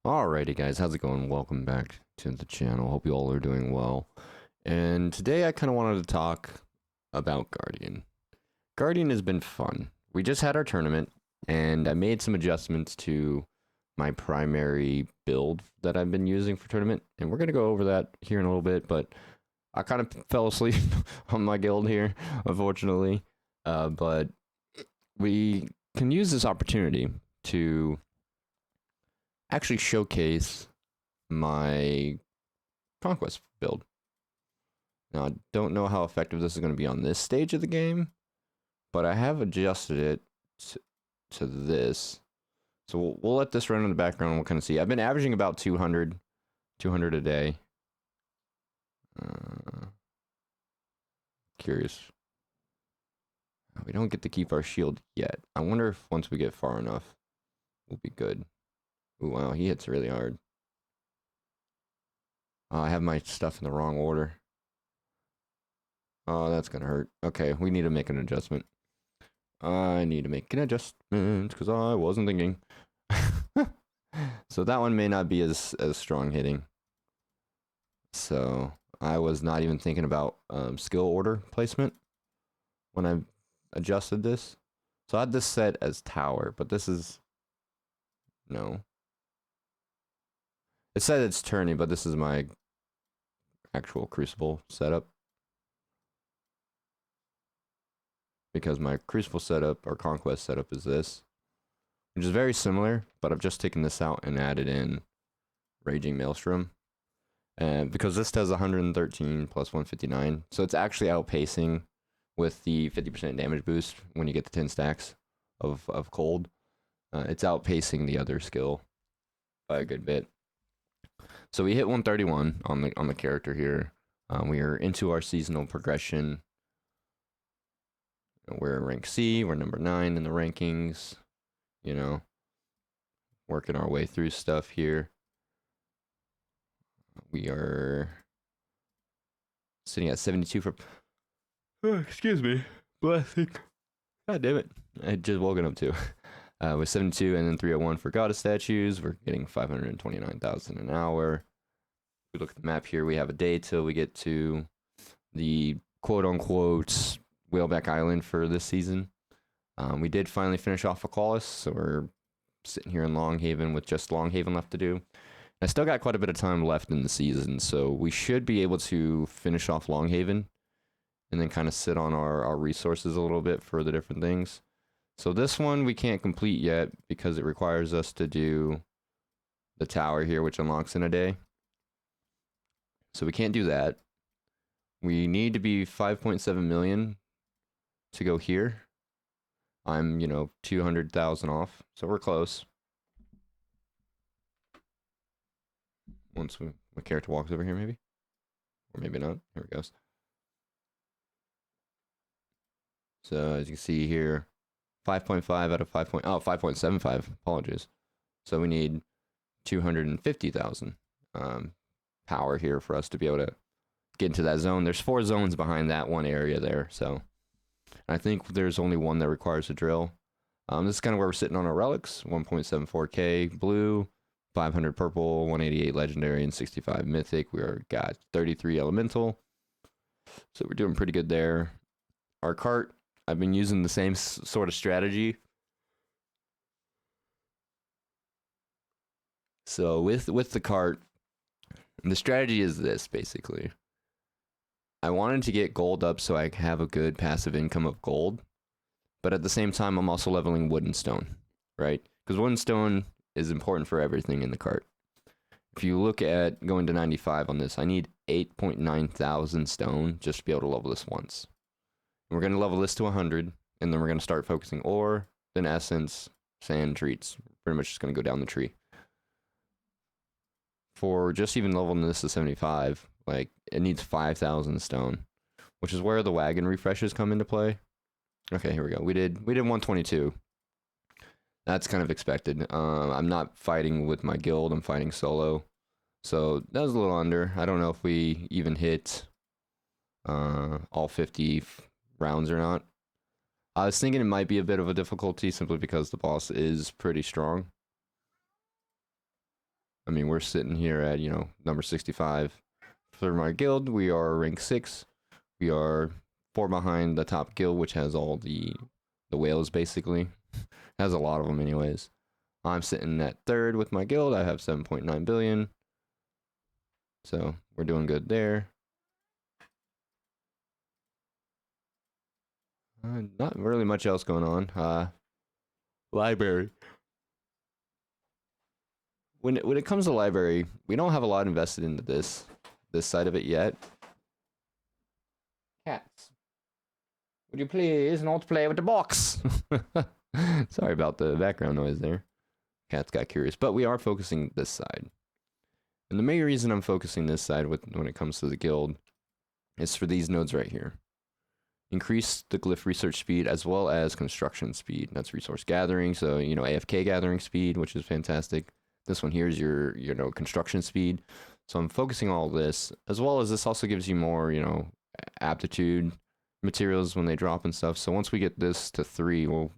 Alrighty guys, how's it going? Welcome back to the channel. Hope you all are doing well. And today I kind of wanted to talk about Guardian. Guardian has been fun. We just had our tournament and I made some adjustments to my primary build that I've been using for tournament. And we're going to go over that here in a little bit, but I kind of fell asleep on my guild here, unfortunately. But we can use this opportunity to actually showcase my Conquest build. Now, I don't know how effective this is going to be on this stage of the game, but I have adjusted it to this. So we'll let this run in the background and we'll kind of see. I've been averaging about 200 a day. Curious. We don't get to keep our shield yet. I wonder if once we get far enough, we'll be good. Ooh, wow, he hits really hard. I have my stuff in the wrong order. Oh, that's gonna hurt. Okay, we need to make an adjustment. I need to make an adjustment because I wasn't thinking. So that one may not be as strong hitting. So I was not even thinking about skill order placement when I adjusted this. So I had this set as tower, but this is no. It said it's turning, but this is my actual crucible setup. Because my crucible setup or conquest setup is this, which is very similar, but I've just taken this out and added in Raging Maelstrom. And because this does 113 plus 159, so it's actually outpacing with the 50% damage boost when you get the 10 stacks of cold. It's outpacing the other skill by a good bit. So we hit 131 on the character here. We are into our seasonal progression. We're in rank C. We're number 9 in the rankings. You know, working our way through stuff here. We are sitting at 72 for. Oh, excuse me, blessing. God damn it! I just woken up too. With 72 and then 301 for goddess statues. We're getting 529,000 an hour. We look at the map here. We have a day till we get to the quote unquote Whaleback Island for this season. We did finally finish off Flawless, so we're sitting here in Longhaven with just Longhaven left to do. I still got quite a bit of time left in the season, so we should be able to finish off Longhaven and then kind of sit on our resources a little bit for the different things. So this one we can't complete yet because it requires us to do the tower here, which unlocks in a day. So we can't do that. We need to be 5.7 million to go here. I'm, 200,000 off, so we're close. Once my character walks over here, maybe? Or maybe not. Here it goes. So as you can see here, 5.5 out of 5.75, apologies. So we need 250,000 power here for us to be able to get into that zone. There's 4 zones behind that one area there, so I think there's only one that requires a drill. This is kind of where we're sitting on our relics. 1.74k blue, 500 purple, 188 legendary, and 65 mythic. We are got 33 elemental, so we're doing pretty good there. Our cart, I've been using the same sort of strategy. So with the cart, the strategy is this basically. I wanted to get gold up so I have a good passive income of gold, but at the same time, I'm also leveling wood and stone, right? Because wood and stone is important for everything in the cart. If you look at going to 95 on this, I need 8.9 thousand stone just to be able to level this once. And we're going to level this to 100, and then we're going to start focusing ore, then essence, sand, treats. Pretty much just going to go down the tree. For just even leveling this to 75, like, it needs 5,000 stone, which is where the wagon refreshes come into play. Okay, here we go. We did 122. That's kind of expected. I'm not fighting with my guild. I'm fighting solo. So that was a little under. I don't know if we even hit all 50 rounds or not. I was thinking it might be a bit of a difficulty simply because the boss is pretty strong. I mean, we're sitting here at, you know, number 65 for my guild. We are rank 6. We are 4 behind the top guild, which has all the whales basically. Has a lot of them anyways. I'm sitting at 3rd with my guild. I have 7.9 billion. So we're doing good there. Not really much else going on. Library. When it comes to library, we don't have a lot invested into this side of it yet. Cats, would you please not play with the box? Sorry about the background noise there. Cats got curious, but we are focusing this side. And the main reason I'm focusing this side when it comes to the guild is for these nodes right here. Increase the glyph research speed as well as construction speed. That's resource gathering, so you know, AFK gathering speed, which is fantastic. This one here is your, you know, construction speed. So I'm focusing all this, as well as this also gives you more, you know, aptitude materials when they drop and stuff. So once we get this to 3, we'll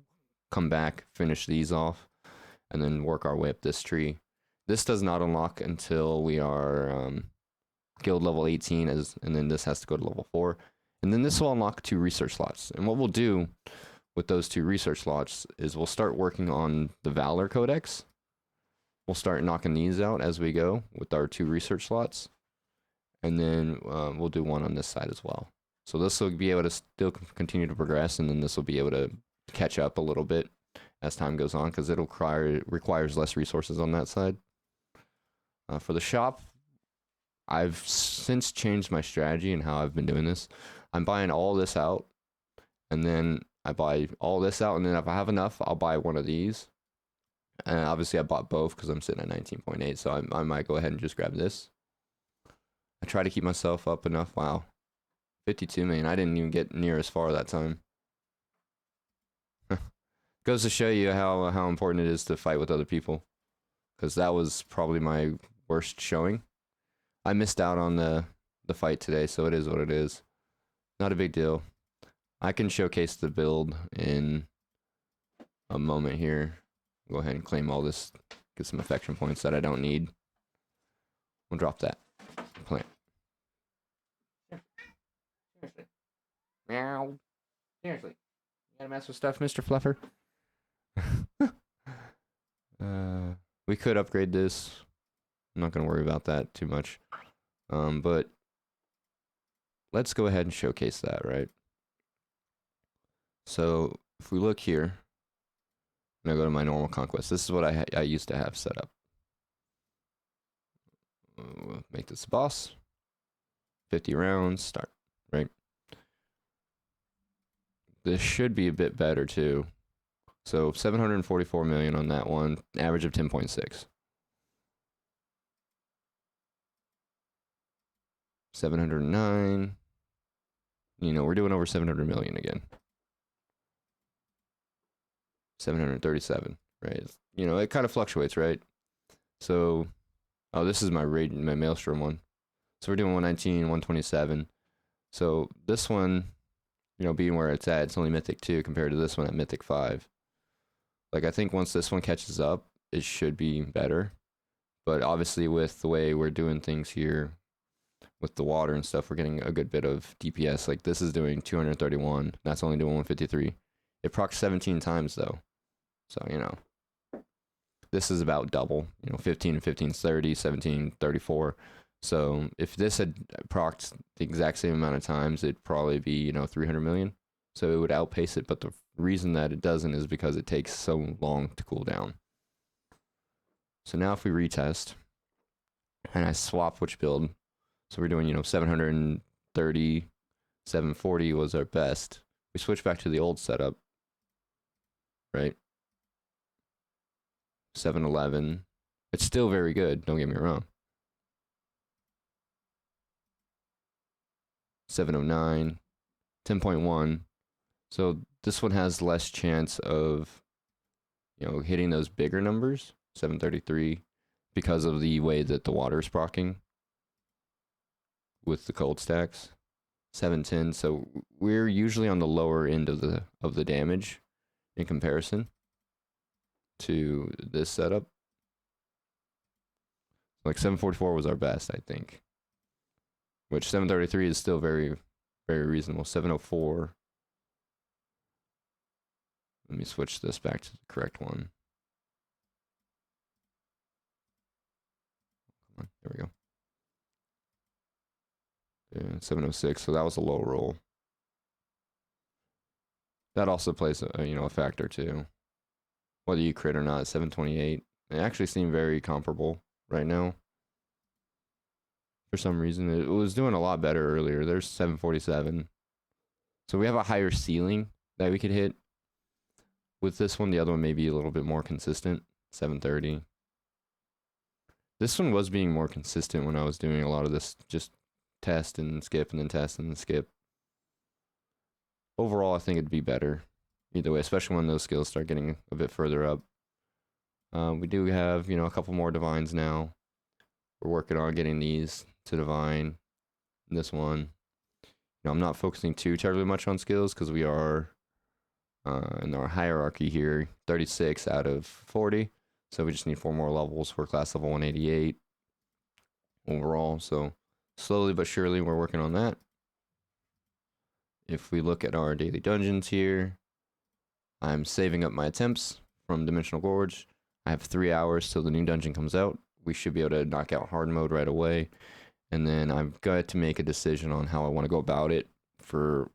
come back, finish these off, and then work our way up this tree. This does not unlock until we are guild level 18, and then this has to go to level 4. And then this will unlock 2 research slots. And what we'll do with those 2 research slots is we'll start working on the Valor Codex. We'll start knocking these out as we go with our 2 research slots. And then we'll do one on this side as well. So this will be able to still continue to progress, and then this will be able to catch up a little bit as time goes on, because it'll requires less resources on that side. For the shop, I've since changed my strategy and how I've been doing this. I'm buying all this out, and then I buy all this out, and then if I have enough, I'll buy one of these. And obviously I bought both because I'm sitting at 19.8, so I might go ahead and just grab this. I try to keep myself up enough. Wow. 52 million. I didn't even get near as far that time. Goes to show you how important it is to fight with other people. Because that was probably my worst showing. I missed out on the fight today, so it is what it is. Not a big deal. I can showcase the build in a moment here. Go ahead and claim all this. Get some affection points that I don't need. We'll drop that. Plant. Seriously. Meow. Seriously. You gotta mess with stuff, Mr. Fluffer? We could upgrade this. I'm not gonna worry about that too much. But let's go ahead and showcase that, right? So if we look here, and I go to my normal conquest, this is what I used to have set up. We'll make this a boss. 50 rounds, start, right? This should be a bit better too. So 744 million on that one, average of 10.6. 709. You know, we're doing over 700 million again. 737, right? You know, it kind of fluctuates, right? So, oh, this is my Maelstrom one. So we're doing 119, 127. So this one, you know, being where it's at, it's only Mythic 2 compared to this one at Mythic 5. Like, I think once this one catches up, it should be better. But obviously with the way we're doing things here, with the water and stuff, we're getting a good bit of DPS. Like, this is doing 231. That's only doing 153. It procs 17 times, though. So, you know, this is about double. You know, 15 and 15 is 30, 17, 34. So if this had procced the exact same amount of times, it'd probably be, you know, 300 million. So it would outpace it. But the reason that it doesn't is because it takes so long to cool down. So now if we retest, and I swap which build, so we're doing, you know, 730, 740 was our best. We switch back to the old setup, right? 711. It's still very good, don't get me wrong. 709, 10.1. So this one has less chance of, you know, hitting those bigger numbers, 733, because of the way that the water is proccing with the cold stacks. 710. So we're usually on the lower end of the damage in comparison to this setup. Like 744 was our best, I think. Which 733 is still very, very reasonable. 704. Let me switch this back to the correct one. Come on, there we go. Yeah, 706. So that was a low roll. That also plays a factor too. Whether you crit or not, 728. They actually seem very comparable right now. For some reason, it was doing a lot better earlier. There's 747. So we have a higher ceiling that we could hit. With this one, the other one may be a little bit more consistent. 730. This one was being more consistent when I was doing a lot of this just test and skip and then test and then skip. Overall, I think it'd be better either way, especially when those skills start getting a bit further up. We do have, a couple more divines now. We're working on getting these to divine. This one. I'm not focusing too terribly much on skills because we are in our hierarchy here, 36 out of 40. So we just need 4 more levels. We're class level 188 overall. So slowly but surely we're working on that. If we look at our daily dungeons here, I'm saving up my attempts from Dimensional Gorge. I have 3 hours till the new dungeon comes out. We should be able to knock out hard mode right away. And then I've got to make a decision on how I want to go about it for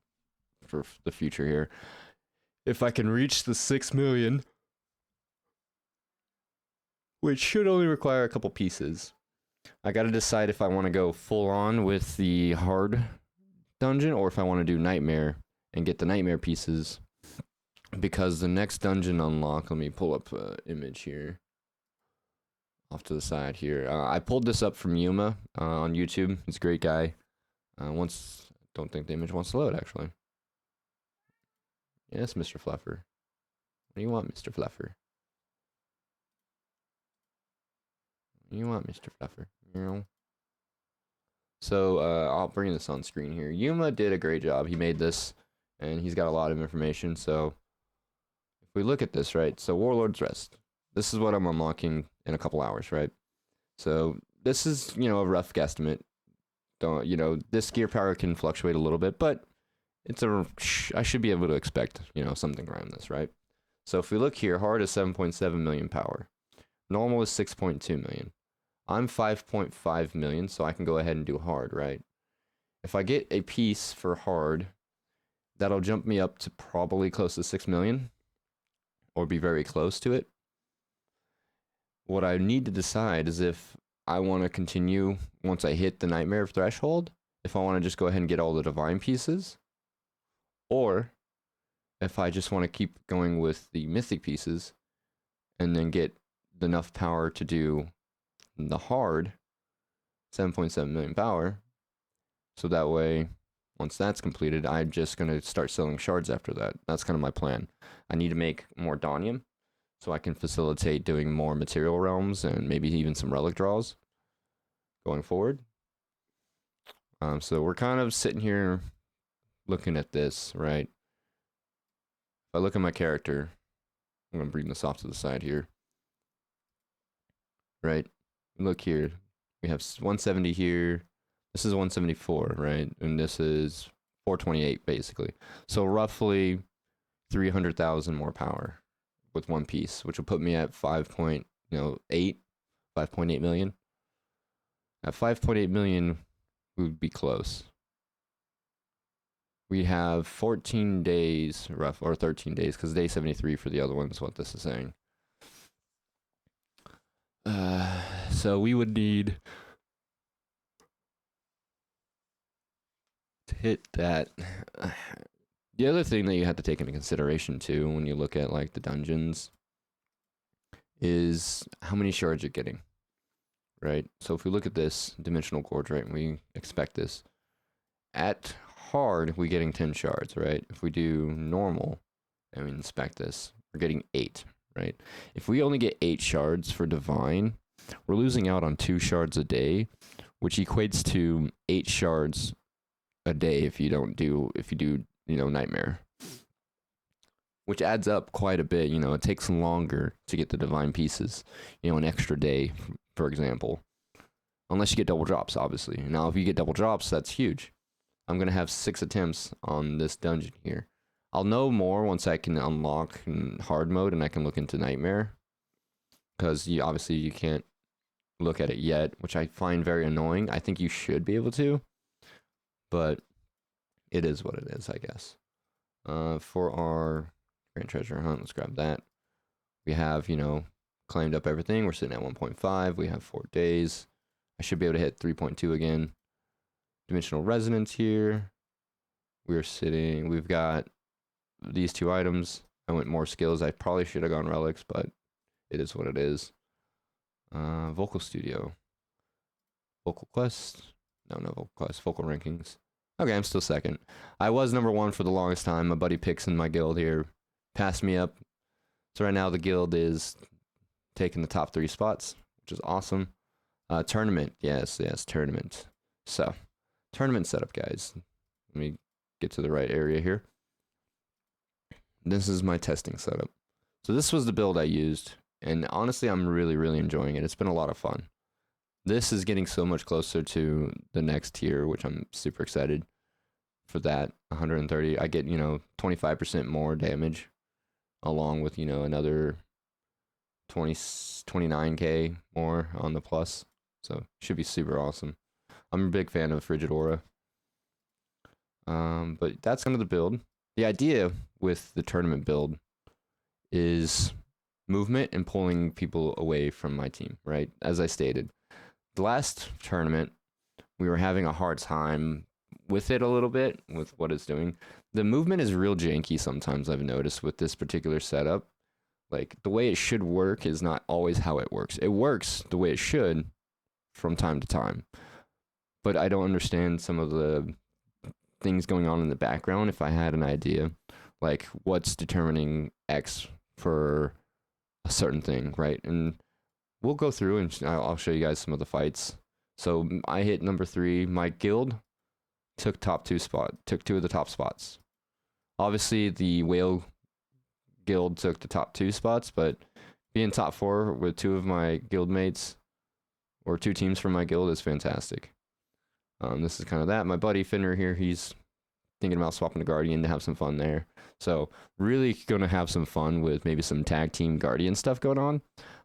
the future here. If I can reach the 6 million, which should only require a couple pieces, I got to decide if I want to go full on with the hard dungeon or if I want to do nightmare and get the nightmare pieces, because the next dungeon unlock, let me pull up an image here off to the side here. I pulled this up from Yuma on YouTube. He's a great guy. Don't think the image wants to load actually. Yes, Mr. Fluffer. What do you want, Mr. Fluffer? What do you want, Mr. Fluffer? So I'll bring this on screen here. Yuma did a great job. He made this, and he's got a lot of information. So if we look at this, right? So Warlord's Rest. This is what I'm unlocking in a couple hours, right? So this is, a rough guesstimate. This gear power can fluctuate a little bit, but I should be able to expect, something around this, right? So if we look here, hard is 7.7 million power. Normal is 6.2 million. I'm 5.5 million, so I can go ahead and do hard, right? If I get a piece for hard, that'll jump me up to probably close to 6 million, or be very close to it. What I need to decide is if I want to continue once I hit the nightmare threshold, if I want to just go ahead and get all the divine pieces, or if I just want to keep going with the mythic pieces and then get enough power to do the hard 7.7 million power. So that way, once that's completed, I'm just going to start selling shards after that. That's kind of my plan. I need to make more Donium so I can facilitate doing more material realms and maybe even some relic draws going forward. So we're kind of sitting here looking at this, right? If I look at my character, I'm going to bring this off to the side here. Right? Look here. We have 170 here. This is 174, right? And this is 428, basically. So roughly 300,000 more power with one piece, which will put me at 5.8 million. At 5.8 million, we would be close. We have 14 days, or 13 days, because day 73 for the other one is what this is saying. So we would need to hit that. The other thing that you have to take into consideration too when you look at like the dungeons is how many shards you're getting, right? So if we look at this Dimensional Gorge, right, and we expect this at hard, we're getting 10 shards, right? If we do normal and we inspect this, we're getting 8, right? If we only get 8 shards for divine, we're losing out on 2 shards a day, which equates to 8 shards a day if you do nightmare, which adds up quite a bit. It takes longer to get the divine pieces, an extra day, for example. unless you get double drops, obviously. Now, if you get double drops, that's huge. I'm going to have 6 attempts on this dungeon here. I'll know more once I can unlock in hard mode and I can look into Nightmare. Because obviously you can't look at it yet, which I find very annoying. I think you should be able to. But it is what it is, I guess. For our Grand Treasure Hunt, let's grab that. We have, claimed up everything. We're sitting at 1.5. We have 4 days. I should be able to hit 3.2 again. Dimensional Resonance here. We've got these 2 items. I went more skills. I probably should have gone relics, but it is what it is. Vocal Studio. Vocal Quest. No, Vocal Quest. Vocal Rankings. Okay, I'm still second. I was number 1 for the longest time. My buddy Pix in my guild here passed me up. So right now the guild is taking the top 3 spots, which is awesome. Tournament. Yes, tournament. So, tournament setup, guys. Let me get to the right area here. This is my testing setup. So this was the build I used, and honestly, I'm really, really enjoying it. It's been a lot of fun. This is getting so much closer to the next tier, which I'm super excited for that. 130. I get, 25% more damage, along with, another 29k more on the plus. So should be super awesome. I'm a big fan of Frigid Aura. But that's kind of the build. The idea with the tournament build is movement and pulling people away from my team, right? As I stated, the last tournament, we were having a hard time with it a little bit, with what it's doing. The movement is real janky sometimes, I've noticed, with this particular setup. Like, the way it should work is not always how it works. It works the way it should from time to time. But I don't understand some of the things going on in the background. If I had an idea, like what's determining X for a certain thing, right? And we'll go through and I'll show you guys some of the fights. So I hit number 3. My guild took 2 of the top spots. Obviously, the whale guild took the top 2 spots, but being top 4 with 2 of my guild mates or 2 teams from my guild is fantastic. This is kind of that. My buddy Finner here, he's thinking about swapping to Guardian to have some fun there. So really going to have some fun with maybe some tag team Guardian stuff going on.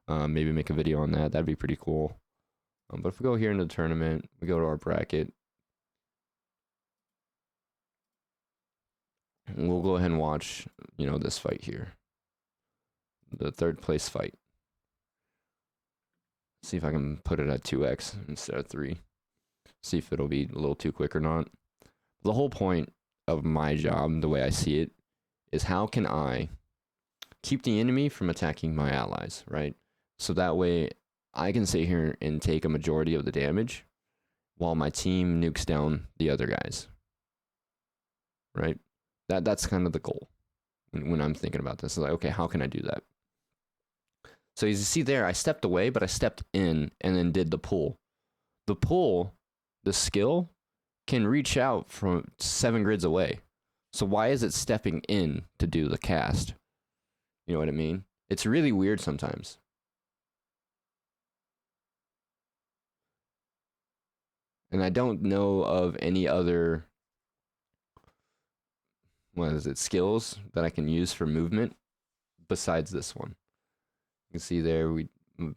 Maybe make a video on that. That'd be pretty cool. But if we go here into the tournament, we go to our bracket. We'll go ahead and watch, this fight here. The 3rd place fight. See if I can put it at 2x instead of 3. See if it'll be a little too quick or not. The whole point of my job, the way I see it, is how can I keep the enemy from attacking my allies, right? So that way I can sit here and take a majority of the damage while my team nukes down the other guys, right? That's kind of the goal when I'm thinking about this. It's like, okay, how can I do that? So as you see there, I stepped away, but I stepped in and then did the pull. The pull, the skill, can reach out from 7 grids away. So why is it stepping in to do the cast? You know what I mean? It's really weird sometimes. And I don't know of any other, skills that I can use for movement besides this one. You can see there,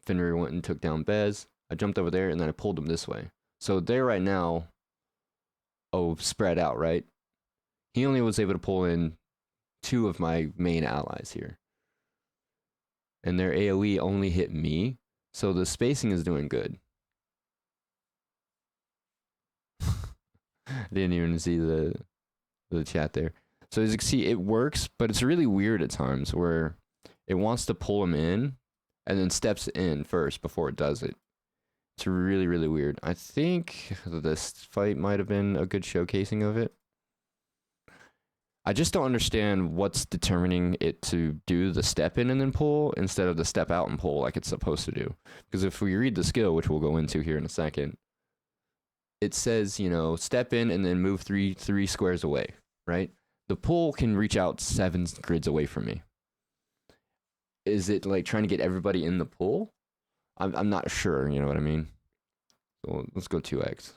Fenrir went and took down Bez. I jumped over there and then I pulled him this way. So there right now, spread out, right? He only was able to pull in 2 of my main allies here. And their AoE only hit me. So the spacing is doing good. Didn't even see the chat there. So as you can see, it works, but it's really weird at times where it wants to pull him in and then steps in first before it does it. It's really, really weird. I think this fight might have been a good showcasing of it. I just don't understand what's determining it to do the step in and then pull instead of the step out and pull like it's supposed to do. Because if we read the skill, which we'll go into here in a second, it says, step in and then move three squares away, right? The pull can reach out 7 grids away from me. Is it like trying to get everybody in the pull? I'm not sure, you know what I mean? So let's go 2x.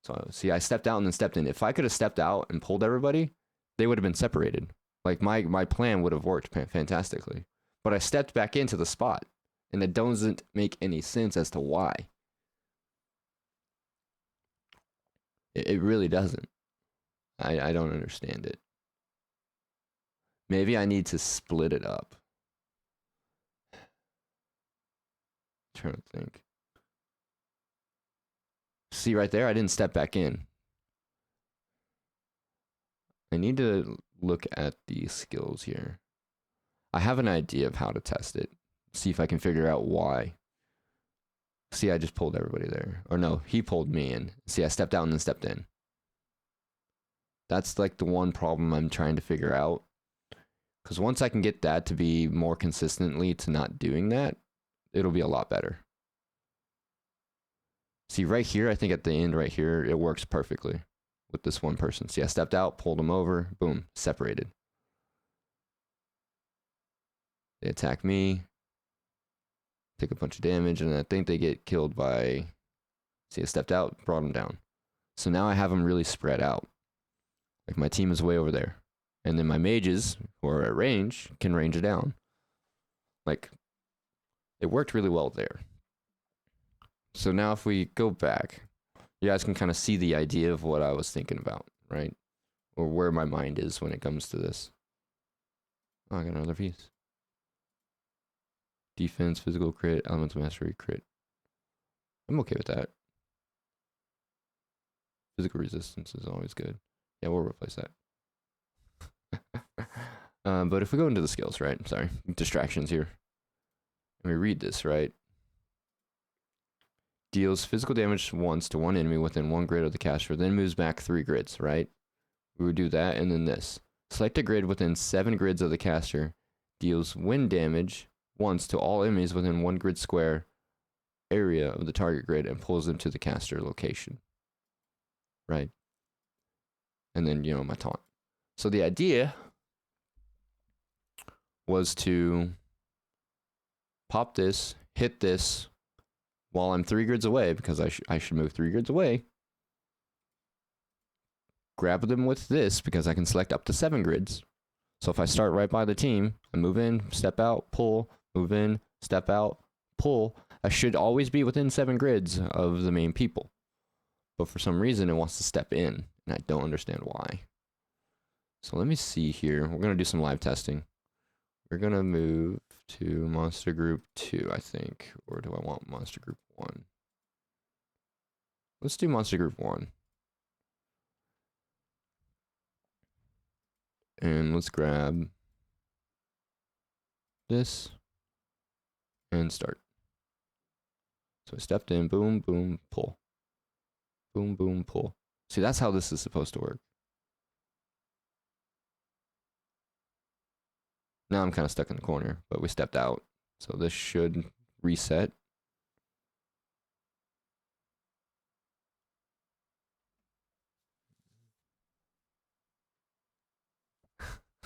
So see, I stepped out and then stepped in. If I could have stepped out and pulled everybody, they would have been separated. Like my plan would have worked fantastically. But I stepped back into the spot, and it doesn't make any sense as to why. It really doesn't. I don't understand it. Maybe I need to split it up. I'm trying to think. See right there, I didn't step back in. I need to look at the skills here. I have an idea of how to test it. See if I can figure out why. See, I just pulled everybody there. Or no, he pulled me in. See, I stepped out and then stepped in. That's like the one problem I'm trying to figure out. Because once I can get that to be more consistently to not doing that, it'll be a lot better. See, right here, I think at the end right here, it works perfectly with this one person. See, I stepped out, pulled him over, boom, separated. They attack me, take a bunch of damage, and I think they get killed by... See, I stepped out, brought them down. So now I have them really spread out. Like my team is way over there. And then my mages, who are at range, can range it down. Like, it worked really well there. So now if we go back, you guys can kind of see the idea of what I was thinking about, right? Or where my mind is when it comes to this. Oh, I got another piece. Defense, physical crit, elemental mastery crit. I'm okay with that. Physical resistance is always good. Yeah, we'll replace that. But if we go into the skills, right? Sorry, distractions here. And we read this, right? Deals physical damage once to one enemy within 1 grid of the caster, then moves back 3 grids, right? We would do that, and then this. Select a grid within 7 grids of the caster. Deals wind damage once to all enemies within 1 grid square area of the target grid and pulls them to the caster location. Right? And then, you know, my taunt. So the idea was to pop this, hit this while I'm 3 grids away, because I should move 3 grids away. Grab them with this, because I can select up to 7 grids. So if I start right by the team, I move in, step out, pull, move in, step out, pull. I should always be within 7 grids of the main people. But for some reason, it wants to step in, and I don't understand why. So let me see here. We're going to do some live testing. We're going to move to Monster Group 2, I think. Or do I want Monster Group 1? Let's do Monster Group 1. And let's grab this and start. So I stepped in, boom, boom, pull. Boom, boom, pull. See, that's how this is supposed to work. Now I'm kind of stuck in the corner, but we stepped out. So this should reset.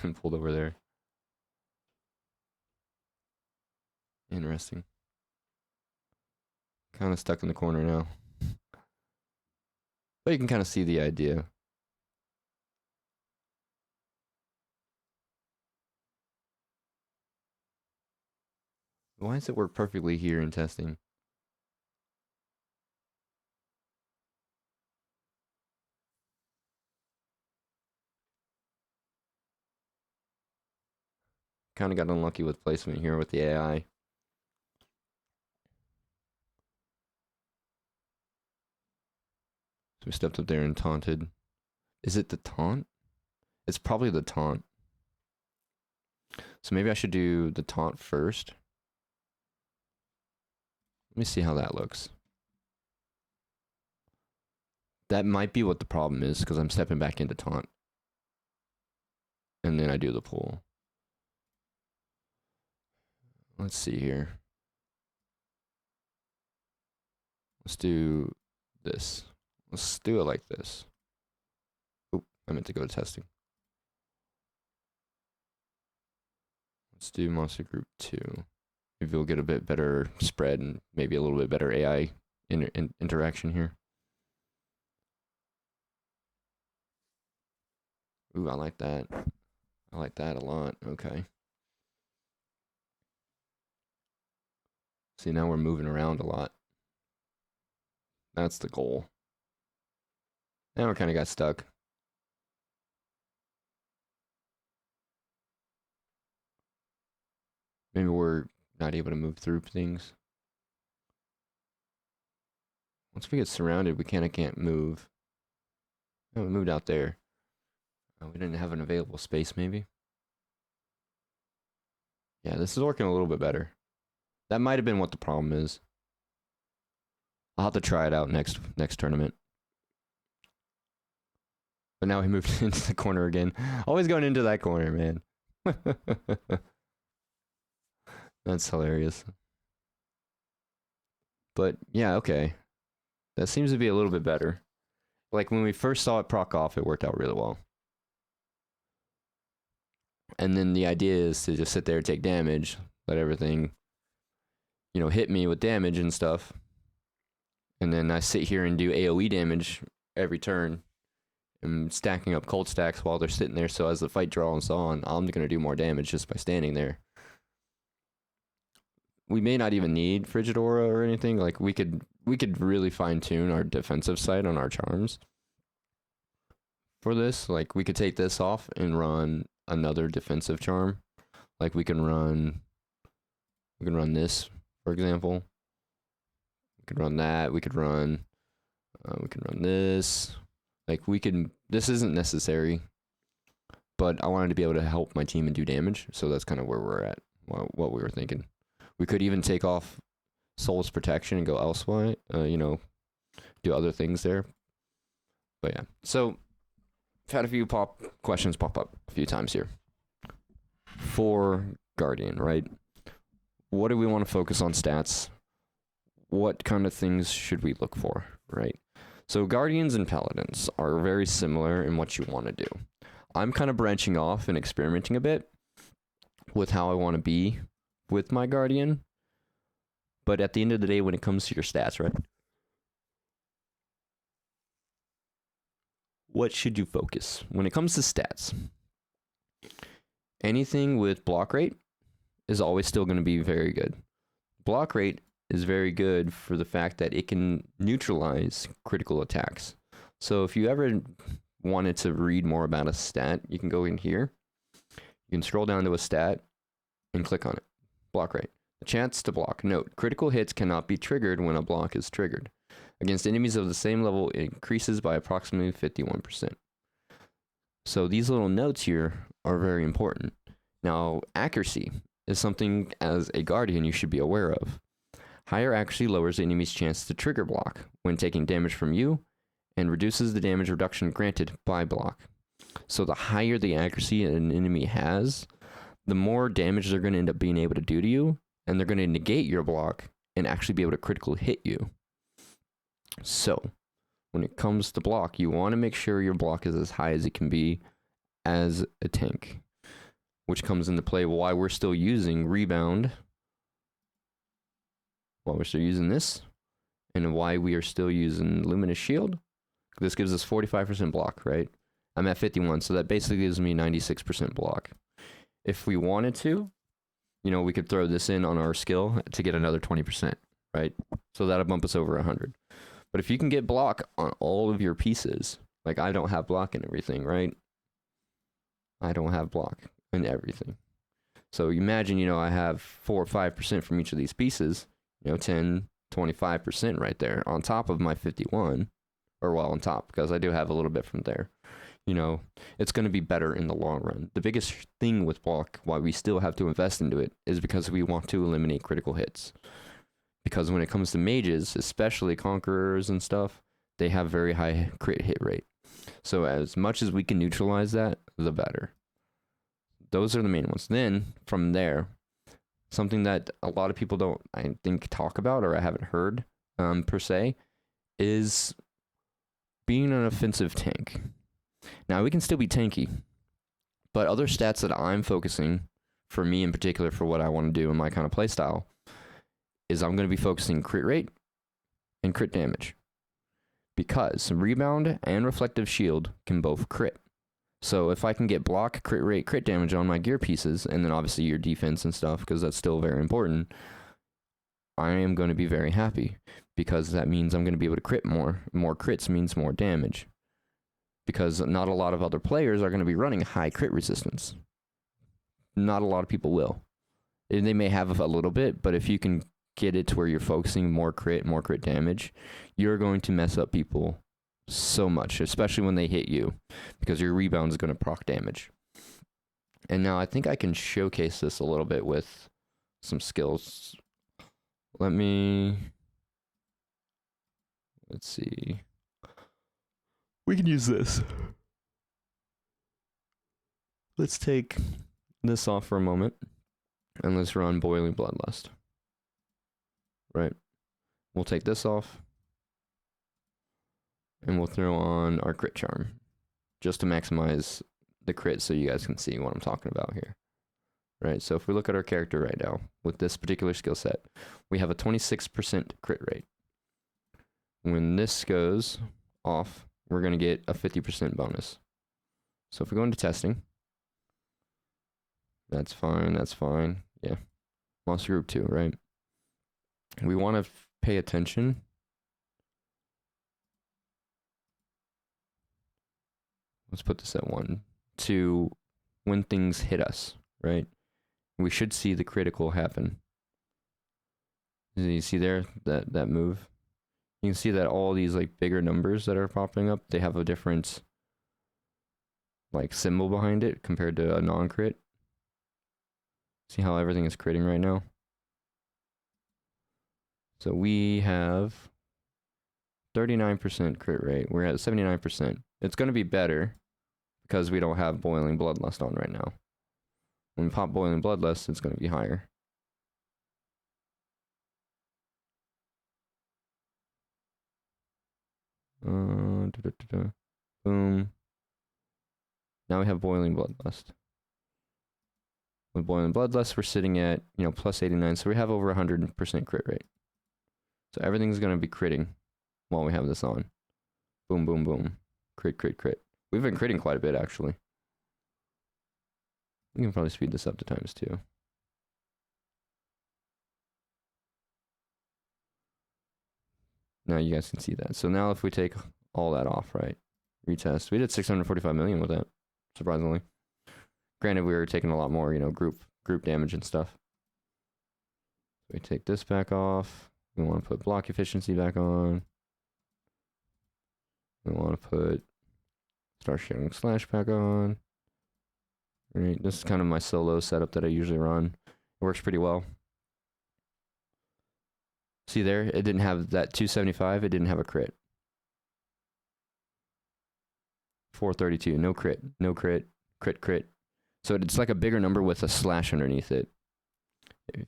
And pulled over there. Interesting. Kind of stuck in the corner now. But you can kind of see the idea. Why does it work perfectly here in testing? Kind of got unlucky with placement here with the AI. So we stepped up there and taunted. Is it the taunt? It's probably the taunt. So maybe I should do the taunt first. Let me see how that looks. That might be what the problem is, because I'm stepping back into taunt. And then I do the pull. Let's see here. Let's do this. Let's do it like this. Oop, I meant to go to testing. Let's do Monster Group 2. Maybe we'll get a bit better spread and maybe a little bit better AI interaction here. Ooh, I like that. I like that a lot. Okay. See, now we're moving around a lot. That's the goal. Now we kind of got stuck. Maybe we're not able to move through things. Once we get surrounded, we can't move. Oh, we moved out there. Oh, we didn't have an available space, maybe. Yeah, this is working a little bit better. That might have been what the problem is. I'll have to try it out next tournament. But now he moved into the corner again. Always going into that corner, man. That's hilarious. But yeah, okay. That seems to be a little bit better. Like when we first saw it proc off, it worked out really well. And then the idea is to just sit there and take damage, let everything, hit me with damage and stuff. And then I sit here and do AoE damage every turn. And stacking up cold stacks while they're sitting there, so as the fight draws on, I'm going to do more damage just by standing there. We may not even need Frigid Aura or anything. Like we could really fine tune our defensive side on our charms for this. Like we could take this off and run another defensive charm. Like we can run this, for example. We could run that. We could run this. Like this isn't necessary, but I wanted to be able to help my team and do damage. So that's kind of where we're at. What we were thinking. We could even take off Soul's Protection and go elsewhere, do other things there. But yeah, so I've had a few questions pop up a few times here. For Guardian, right? What do we want to focus on stats? What kind of things should we look for, right? So Guardians and Paladins are very similar in what you want to do. I'm kind of branching off and experimenting a bit with how I want to be with my Guardian. But at the end of the day, when it comes to your stats, right? What should you focus? When it comes to stats, anything with block rate is always still going to be very good. Block rate is very good for the fact that it can neutralize critical attacks. So if you ever wanted to read more about a stat, you can go in here. You can scroll down to a stat and click on it. Block rate. The chance to block. Note, critical hits cannot be triggered when a block is triggered. Against enemies of the same level, it increases by approximately 51%. So these little notes here are very important. Now, accuracy is something as a Guardian you should be aware of. Higher accuracy lowers the enemy's chance to trigger block when taking damage from you and reduces the damage reduction granted by block. So the higher the accuracy an enemy has, the more damage they're going to end up being able to do to you, and they're going to negate your block and actually be able to critically hit you. So when it comes to block, you want to make sure your block is as high as it can be as a tank, which comes into play why we're still using Rebound, why we're still using this, and why we are still using Luminous Shield. This gives us 45% block, right? I'm at 51, so that basically gives me 96% block. If we wanted to, we could throw this in on our skill to get another 20%, right? So that'll bump us over 100. But if you can get block on all of your pieces, like I don't have block in everything, right? I don't have block in everything. So imagine, I have 4 or 5% from each of these pieces, 10, 25% right there on top of my 51, or on top, because I do have a little bit from there. It's going to be better in the long run. The biggest thing with block, why we still have to invest into it, is because we want to eliminate critical hits. Because when it comes to mages, especially conquerors and stuff, they have very high crit hit rate. So as much as we can neutralize that, the better. Those are the main ones. Then, from there, something that a lot of people don't, I think, talk about, or I haven't heard, per se, is being an offensive tank. Now, we can still be tanky, but other stats that I'm focusing, for me in particular, for what I want to do in my kind of playstyle, is I'm going to be focusing crit rate and crit damage. Because rebound and reflective shield can both crit. So if I can get block, crit rate, crit damage on my gear pieces, and then obviously your defense and stuff, because that's still very important, I am going to be very happy, because that means I'm going to be able to crit more. More crits means more damage, because not a lot of other players are going to be running high crit resistance. Not a lot of people will. And they may have a little bit, but if you can get it to where you're focusing more crit damage, you're going to mess up people so much, especially when they hit you, because your rebound is going to proc damage. And now I think I can showcase this a little bit with some skills. Let's see. We can use this. Let's take this off for a moment, and let's run Boiling Bloodlust. Right? We'll take this off, and we'll throw on our crit charm, just to maximize the crit so you guys can see what I'm talking about here. Right, so if we look at our character right now, with this particular skill set, we have a 26% crit rate. When this goes off, we're going to get a 50% bonus. So if we go into testing, that's fine, yeah. Monster group 2, right? We want to pay attention. Let's put this at 1, to when things hit us, right? We should see the critical happen. You see there, that move? You can see that all these like bigger numbers that are popping up, they have a different like symbol behind it compared to a non-crit. See how everything is critting right now? So we have 39% crit rate. We're at 79%. It's going to be better because we don't have Boiling Bloodlust on right now. When we pop Boiling Bloodlust, it's going to be higher. Boom. Now we have Boiling Bloodlust. With Boiling Bloodlust, we're sitting at, plus 89, so we have over 100% crit rate. So everything's going to be critting while we have this on. Boom, boom, boom. Crit, crit, crit. We've been critting quite a bit, actually. We can probably speed this up to ×2. Now you guys can see that. So now if we take all that off, right? Retest. We did 645 million with that, surprisingly. Granted, we were taking a lot more, group damage and stuff. We take this back off. We want to put block efficiency back on. We want to put Star Sharing Slash back on. Right, this is kind of my solo setup that I usually run. It works pretty well. See there, it didn't have that 275, it didn't have a crit. 432, no crit, crit. So it's like a bigger number with a slash underneath it.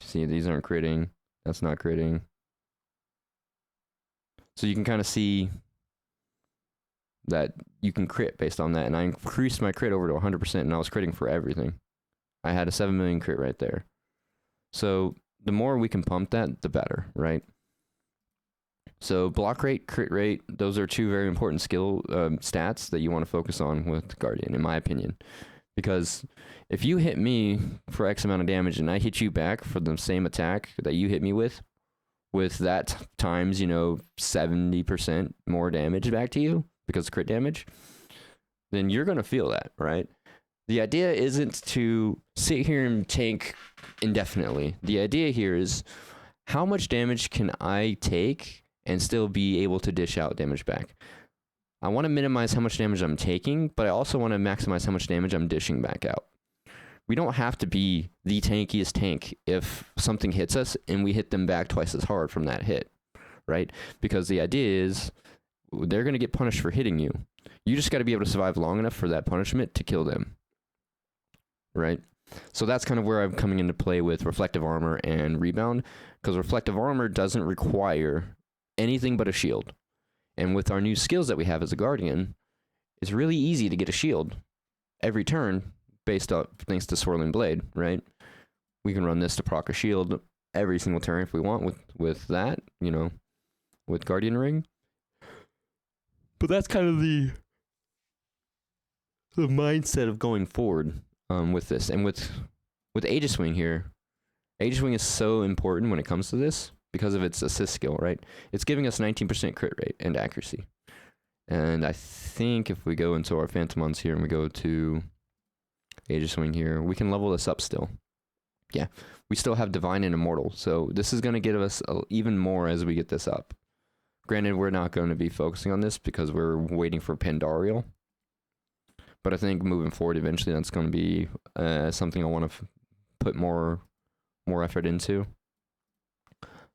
See, these aren't critting, that's not critting. So you can kind of see that you can crit based on that. And I increased my crit over to 100%, and I was critting for everything. I had a 7 million crit right there. So the more we can pump that, the better, right? So block rate, crit rate, those are two very important skill stats that you want to focus on with Guardian, in my opinion. Because if you hit me for X amount of damage and I hit you back for the same attack that you hit me with that times, 70% more damage back to you, because of crit damage, then you're going to feel that, right? The idea isn't to sit here and tank indefinitely. The idea here is, how much damage can I take and still be able to dish out damage back? I want to minimize how much damage I'm taking, but I also want to maximize how much damage I'm dishing back out. We don't have to be the tankiest tank if something hits us and we hit them back twice as hard from that hit, right? Because the idea is, they're going to get punished for hitting you. You just got to be able to survive long enough for that punishment to kill them. Right? So that's kind of where I'm coming into play with Reflective Armor and Rebound, because Reflective Armor doesn't require anything but a shield. And with our new skills that we have as a Guardian, it's really easy to get a shield every turn based on, thanks to Swirling Blade, right? We can run this to proc a shield every single turn if we want with that, with Guardian Ring. But that's kind of the mindset of going forward with this. And with Aegis Wing here, Aegis Wing is so important when it comes to this because of its assist skill, right? It's giving us 19% crit rate and accuracy. And I think if we go into our Phantomons here and we go to Aegis Wing here, we can level this up still. Yeah, we still have Divine and Immortal. So this is going to give us even more as we get this up. Granted, we're not going to be focusing on this because we're waiting for Pandarial. But I think moving forward, eventually that's going to be something I want to put more effort into.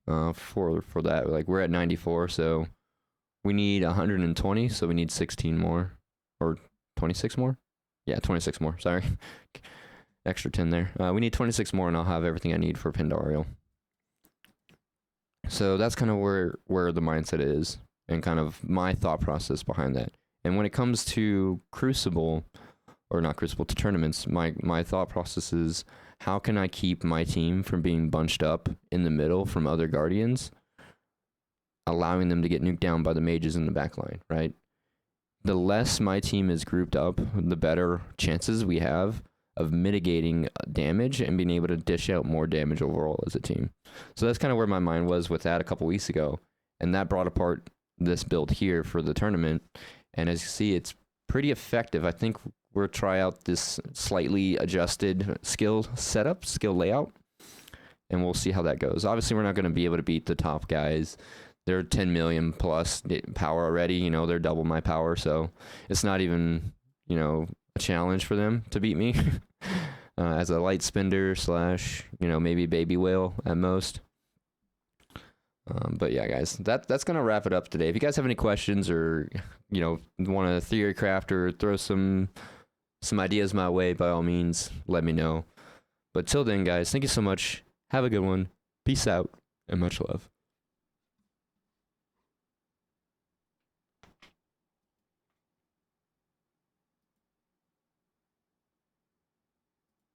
For that, like we're at 94, so we need 120, so we need 16 more, or 26 more. Yeah, 26 more. Sorry, extra 10 there. We need 26 more, and I'll have everything I need for Pandarial. So that's kind of where the mindset is, and kind of my thought process behind that. And when it comes to Crucible, or not Crucible, to tournaments, my thought process is, how can I keep my team from being bunched up in the middle from other Guardians, allowing them to get nuked down by the mages in the back line, right? The less my team is grouped up, the better chances we have of mitigating damage and being able to dish out more damage overall as a team. So that's kind of where my mind was with that a couple weeks ago, and that brought apart this build here for the tournament. And as you see, it's pretty effective. I think we'll try out this slightly adjusted skill layout, and we'll see how that goes. Obviously, we're not going to be able to beat the top guys. They're 10 million plus power already. You know, they're double my power, so it's not even, you know, a challenge for them to beat me as a light spender / you know, maybe baby whale at most. But yeah, guys, that's gonna wrap it up today. If you guys have any questions, or you know, want to theory craft or throw some ideas my way, by all means, let me know. But till then, guys, thank you so much. Have a good one. Peace out, and much love.